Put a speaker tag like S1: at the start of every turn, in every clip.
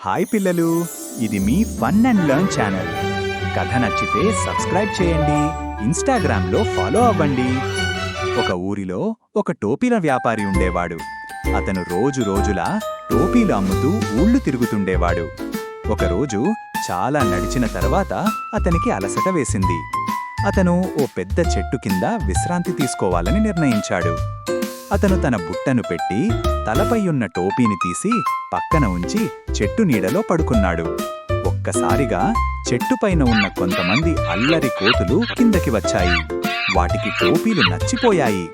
S1: Hi పిల్లలు, ఇది మీ fun and learn channel. కథ నచ్చితే సబ్స్క్రైబ్ చేయండి, ఇన్స్టాగ్రామ్లో ఫాలో అవ్వండి. ఒక ఊరిలో ఒక టోపీల వ్యాపారి ఉండేవాడు. అతను రోజు రోజులా టోపీలు అమ్ముతూ ఊళ్ళు తిరుగుతుండేవాడు. ఒకరోజు చాలా నడిచిన తర్వాత అతనికి అలసట వేసింది. అతను ఓ పెద్ద చెట్టు కింద విశ్రాంతి తీసుకోవాలని నిర్ణయించాడు. అతను తన బుట్టను పెట్టి తలపై ఉన్న టోపీని తీసి పక్కన ఉంచి చెట్టు నీడలో పడుకున్నాడు. ఒక్కసారిగా చెట్టుపైన ఉన్న కొంతమంది అల్లరి కోతులు కిందకి వచ్చాయి. వాటికి టోపీలు నచ్చిపోయాయి.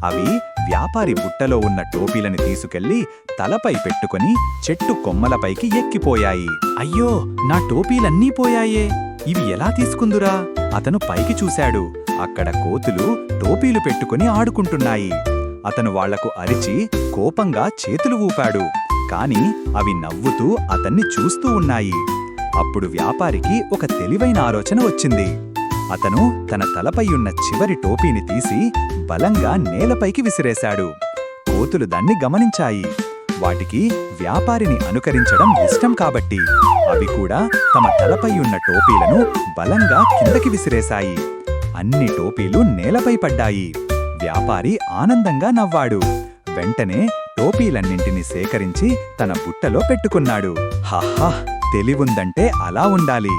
S1: అవి వ్యాపారి బుట్టలో ఉన్న టోపీలని తీసుకెళ్లి తలపై పెట్టుకుని చెట్టు కొమ్మలపైకి ఎక్కిపోయాయి. అయ్యో, నా టోపీలన్నీ పోయాయే, ఇవి ఎలా తీసుకుందురా? అతను పైకి చూశాడు. అక్కడ కోతులు టోపీలు పెట్టుకుని ఆడుకుంటున్నాయి. అతను వాళ్లకు అరిచి కోపంగా చేతులు ఊపాడు. కాని అవి నవ్వుతూ అతన్ని చూస్తూ ఉన్నాయి. అప్పుడు వ్యాపారికి ఒక తెలివైన ఆలోచన వచ్చింది. అతను తన తలపై ఉన్న చివరి టోపీని తీసి బలంగా నేలపైకి విసిరేశాడు. కోతులు దాన్ని గమనించాయి. వాటికి వ్యాపారిని అనుకరించడం ఇష్టం కాబట్టి అవి కూడా తమ తలపై ఉన్న టోపీలను బలంగా కిందకి విసిరేశాయి. అన్ని టోపీలు నేలపై పడ్డాయి. వ్యాపారి ఆనందంగా నవ్వాడు. వెంటనే టోపీలన్నింటినీ సేకరించి తన బుట్టలో పెట్టుకున్నాడు. హహా, తెలివుందంటే అలా ఉండాలి.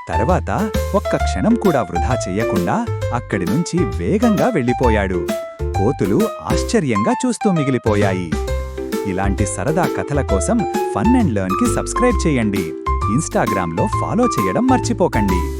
S1: తర్వాత ఒక్క క్షణం కూడా వృధా చెయ్యకుండా అక్కడి నుంచి వేగంగా వెళ్ళిపోయాడు. కోతులు ఆశ్చర్యంగా చూస్తూ మిగిలిపోయాయి. ఇలాంటి సరదా కథల కోసం ఫన్ అండ్ లెర్న్ కి సబ్స్క్రైబ్ చేయండి. ఇన్స్టాగ్రామ్లో ఫాలో చేయడం మర్చిపోకండి.